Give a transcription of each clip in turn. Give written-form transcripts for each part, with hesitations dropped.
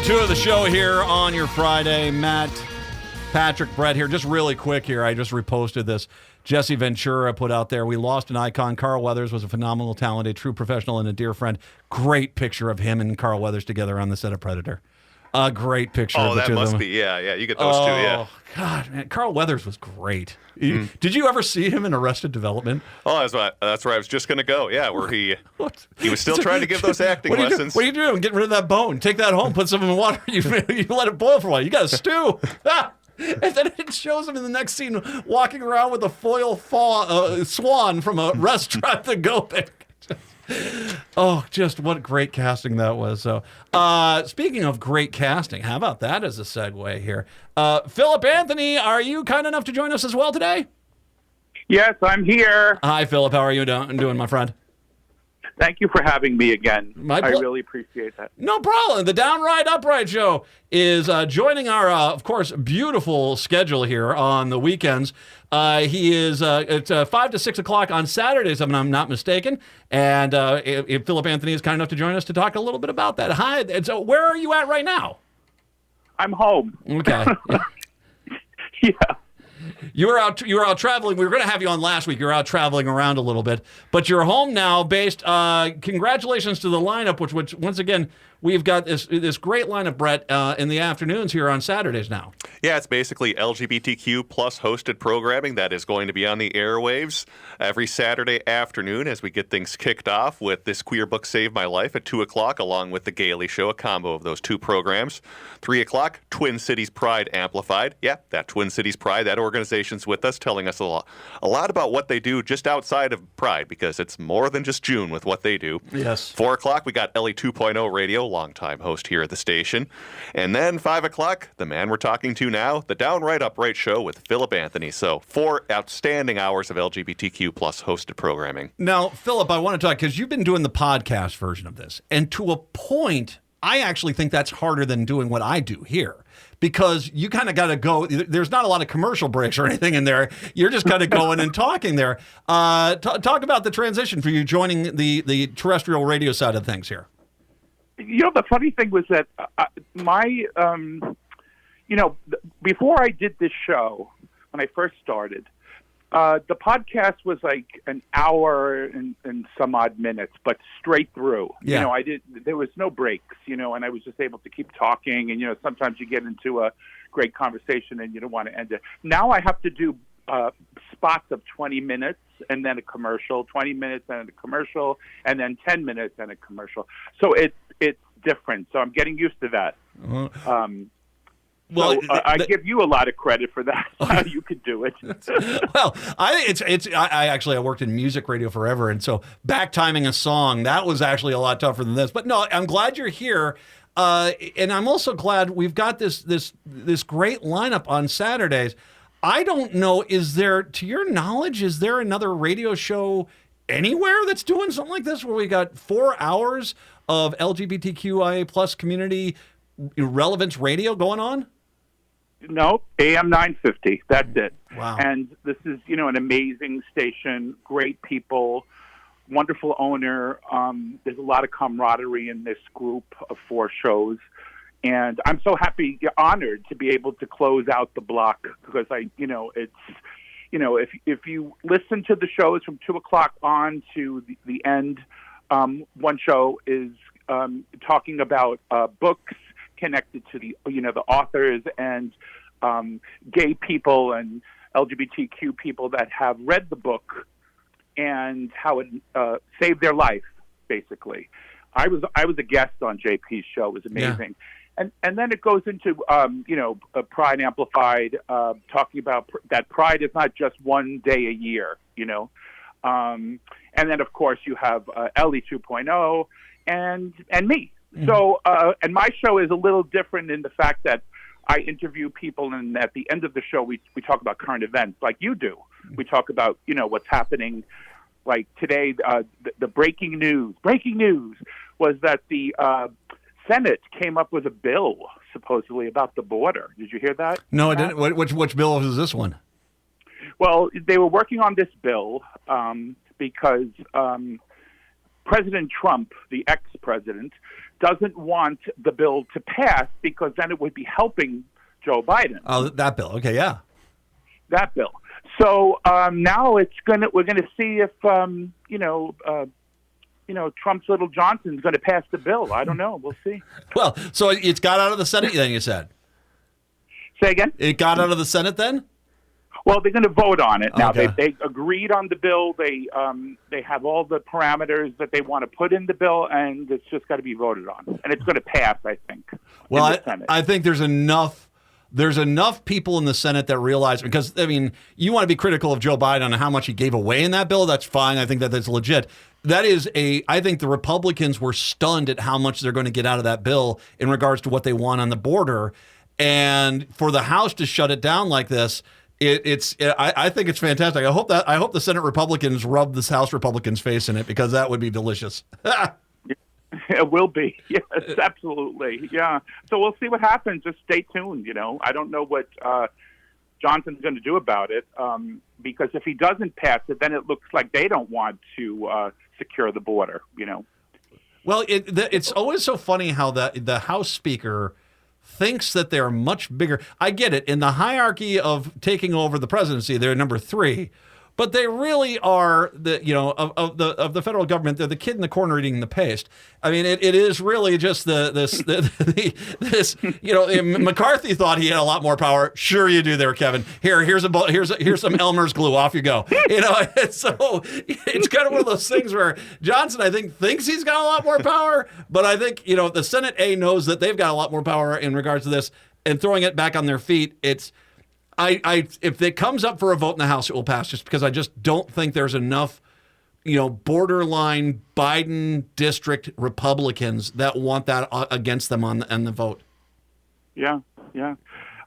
2 of the show here on your Friday. Matt, Patrick, Brett here. Just really quick here. I just reposted this. Jesse Ventura put out there, we lost an icon. Carl Weathers was a phenomenal talent, a true professional, and a dear friend. Great picture of him and Carl Weathers together on the set of Predator. A great picture of the two of them. Oh, that must be, yeah. You get those two, yeah. God, man. Carl Weathers was great. Did you ever see him in Arrested Development? Oh, that's where I was just going to go, yeah, where he was still trying to give those acting lessons. What are you doing? Getting rid of that bone. Take that home, put some in water. You let it boil for a while. You got to stew. And then it shows him in the next scene walking around with a foil swan from a restaurant to go there. Oh, just what great casting that was. So, speaking of great casting, how about that as a segue here? Philip Anthony, are you kind enough to join us as well today? Yes, I'm here. Hi, Philip. How are you doing, my friend? Thank you for having me again. I really appreciate that. No problem. The Downright Upright show is joining our, of course, beautiful schedule here on the weekends. He is it's 5 to 6 o'clock on Saturdays, if I'm not mistaken. And if Philip Anthony is kind enough to join us to talk a little bit about that. Hi. And so where are you at right now? I'm home. Okay. Yeah. You were out traveling. We were going to have you on last week. You were out traveling around a little bit, but you're home now. Congratulations to the lineup, which once again we've got this great lineup, Brett, in the afternoons here on Saturdays now. Yeah, it's basically LGBTQ plus hosted programming that is going to be on the airwaves every Saturday afternoon as we get things kicked off with this Queer Book Save My Life at 2 o'clock, along with the Gaily Show, a combo of those two programs. 3 o'clock, Twin Cities Pride Amplified. Yeah, that Twin Cities Pride, that organization's with us, telling us a lot about what they do just outside of Pride, because it's more than just June with what they do. Yes. 4 o'clock, we got Ellie 2.0 Radio, longtime host here at the station. And then 5 o'clock, the man we're talking to now, the Downright Upright show with Philip Anthony. So 4 outstanding hours of LGBTQ plus hosted programming. Now, Philip, I want to talk, because you've been doing the podcast version of this, and to a point, I actually think that's harder than doing what I do here, because you kind of got to go. There's not a lot of commercial breaks or anything in there. You're just kind of going and talking there. Talk about the transition for you joining the terrestrial radio side of things here. You know, the funny thing was that before I did this show, when I first started, the podcast was like an hour and some odd minutes, but straight through. Yeah. You know, there was no breaks, and I was just able to keep talking. And, sometimes you get into a great conversation and you don't want to end it. Now I have to do spots of 20 minutes and then a commercial, 20 minutes and a commercial, and then 10 minutes and a commercial. So it's different. So I'm getting used to that. I give you a lot of credit for that. How you could do it. Well, I think I worked in music radio forever, and so back timing a song, that was actually a lot tougher than this. But no, I'm glad you're here, and I'm also glad we've got this great lineup on Saturdays. I don't know, to your knowledge, is there another radio show anywhere that's doing something like this, where we got 4 hours of LGBTQIA plus community relevance radio going on? No, AM 950. That's it. Wow. And this is, an amazing station, great people, wonderful owner. There's a lot of camaraderie in this group of 4 shows. And I'm so happy, honored to be able to close out the block, because if you listen to the shows from 2 o'clock on to the end, one show is talking about books connected to the authors and gay people and LGBTQ people that have read the book and how it saved their life, basically. I was a guest on JP's show. It was amazing. Yeah. And then it goes into, Pride Amplified, talking about that Pride is not just one day a year, And then, of course, you have Ellie 2.0 and me. Mm-hmm. So, and my show is a little different in the fact that I interview people, and at the end of the show, we talk about current events like you do. We talk about, what's happening. Like today, the breaking news was that the Senate came up with a bill, supposedly, about the border. Did you hear that? No, I didn't. Which bill is this one? Well, they were working on this bill because President Trump, the ex-president, doesn't want the bill to pass because then it would be helping Joe Biden. Oh, that bill. Okay, yeah. That bill. So now we're gonna see if Trump's little Johnson's going to pass the bill. I don't know. We'll see. Well, so it's got out of the Senate then, you said? Say again? It got out of the Senate then? Well, they're going to vote on it now. Okay. They agreed on the bill. They have all the parameters that they want to put in the bill, and it's just got to be voted on. And it's going to pass, I think. Well, I think there's enough people in the Senate that realize, because, I mean, you want to be critical of Joe Biden on how much he gave away in that bill. That's fine. I think that's legit. I think the Republicans were stunned at how much they're going to get out of that bill in regards to what they want on the border. And for the House to shut it down like this, I think it's fantastic. I hope the Senate Republicans rub this House Republicans' face in it, because that would be delicious. It will be. Yes, absolutely. Yeah. So we'll see what happens. Just stay tuned. I don't know what Johnson's going to do about it, because if he doesn't pass it, then it looks like they don't want to secure the border. Well, it's always so funny how the House Speaker thinks that they're much bigger. I get it. In the hierarchy of taking over the presidency, they're number 3. But they really are of the federal government. They're the kid in the corner eating the paste. I mean, it is really just this. McCarthy thought he had a lot more power. Sure, you do there, Kevin. Here's some Elmer's glue. Off you go. So it's kind of one of those things where Johnson, I think, thinks he's got a lot more power, but I think the Senate knows that they've got a lot more power in regards to this, and throwing it back on their feet. If it comes up for a vote in the House, it will pass, just because I just don't think there's enough, borderline Biden district Republicans that want that against them on the vote. Yeah.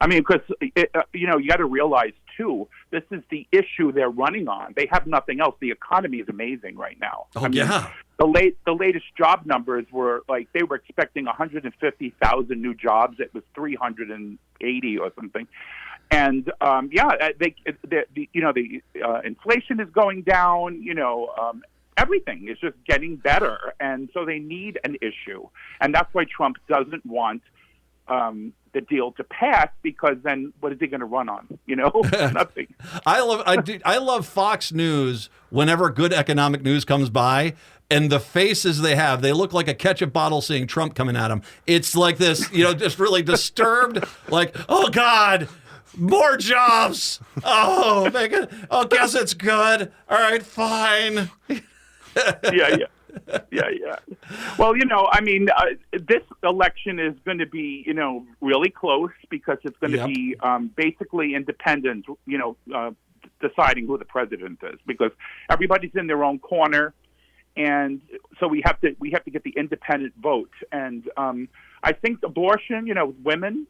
I mean, because, you got to realize, too, this is the issue they're running on. They have nothing else. The economy is amazing right now. Oh, yeah. The latest job numbers were they were expecting 150,000 new jobs. It was 380 or something. And the inflation is going down. Everything is just getting better, and so they need an issue, and that's why Trump doesn't want the deal to pass, because then what is he going to run on? Nothing. I love Fox News whenever good economic news comes by. And the faces they have, they look like a ketchup bottle seeing Trump coming at them. It's like this, just really disturbed, like, oh, God, more jobs. Oh, guess it's good. All right, fine. Yeah. Well, this election is going to be, really close, because it's going to be basically independents, deciding who the president is, because everybody's in their own corner. And so we have to get the independent vote. And I think abortion, women,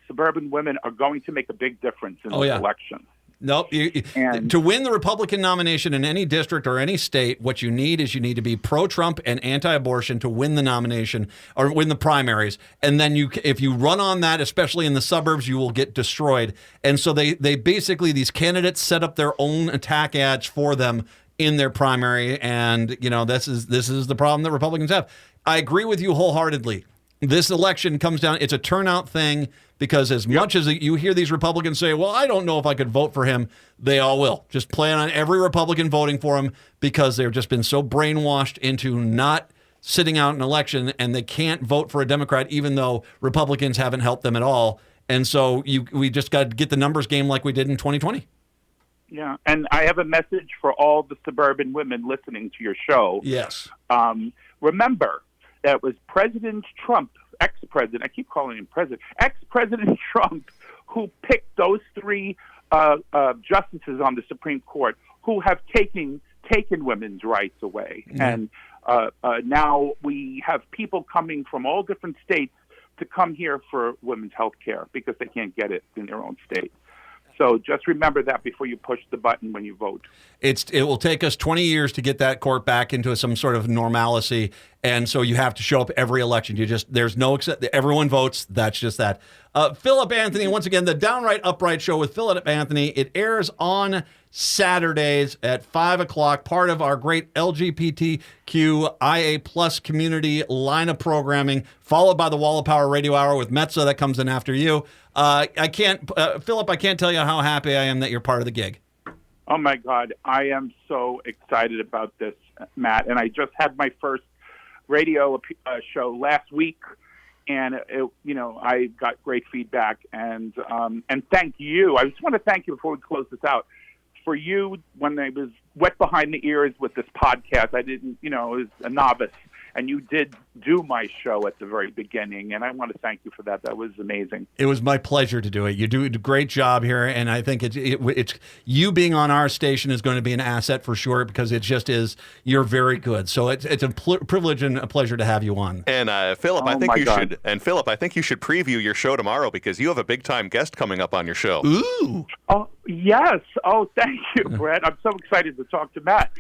suburban women are going to make a big difference in this election. Nope. To win the Republican nomination in any district or any state, what you need to be pro-Trump and anti-abortion to win the nomination or win the primaries. And then if you run on that, especially in the suburbs, you will get destroyed. And so they basically, these candidates set up their own attack ads for them in their primary, and this is the problem that Republicans have. I agree with you wholeheartedly. This election comes down, it's a turnout thing, because as much as you hear these Republicans say, well, I don't know if I could vote for him, they all will. Just plan on every Republican voting for him, because they've just been so brainwashed into not sitting out an election, and they can't vote for a Democrat even though Republicans haven't helped them at all. And so we just got to get the numbers game like we did in 2020. Yeah, and I have a message for all the suburban women listening to your show. Yes. Remember, that was President Trump, ex-president, I keep calling him president, ex-President Trump, who picked those 3 justices on the Supreme Court who have taken women's rights away. Mm-hmm. And now we have people coming from all different states to come here for women's health care, because they can't get it in their own state. So just remember that before you push the button when you vote. It will take us 20 years to get that court back into some sort of normalcy, And so you have to show up every election. There's no everyone votes. That's just that. Philip Anthony, once again, the Downright Upright show with Philip Anthony. It airs on Saturdays at 5 o'clock, part of our great LGBTQIA plus community line of programming, followed by the Wall of Power Radio Hour with Metza that comes in after you. Philip, I can't tell you how happy I am that you're part of the gig. Oh, my God. I am so excited about this, Matt. And I just had my first radio show last week, and I got great feedback. And thank you. I just want to thank you before we close this out. For you, when I was wet behind the ears with this podcast, I didn't, was a novice, and you did do my show at the very beginning, and I want to thank you for that. That was amazing. It was my pleasure to do it. You do a great job here, and I think it's you being on our station is going to be an asset for sure, because it just is. You're very good, so it's a privilege and a pleasure to have you on. And Philip, I think you should. And Philip, I think you should preview your show tomorrow, because you have a big time guest coming up on your show. Ooh. Oh yes. Oh, thank you, Brett. I'm so excited to talk to Matt.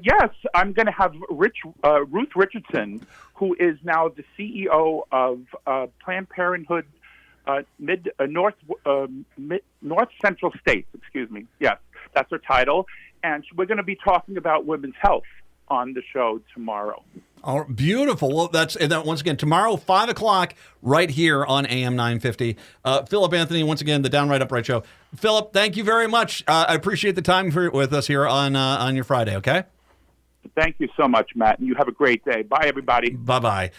Yes, I'm going to have Ruth Richardson, who is now the CEO of Planned Parenthood North Central States. Excuse me. Yes, that's her title, and we're going to be talking about women's health on the show tomorrow. Oh, beautiful. Well, once again, tomorrow, 5 o'clock, right here on AM 950. Philip Anthony, once again, the Downright Upright Show. Philip, thank you very much. I appreciate the time with us here on your Friday, okay? Thank you so much, Matt, and you have a great day. Bye, everybody. Bye-bye.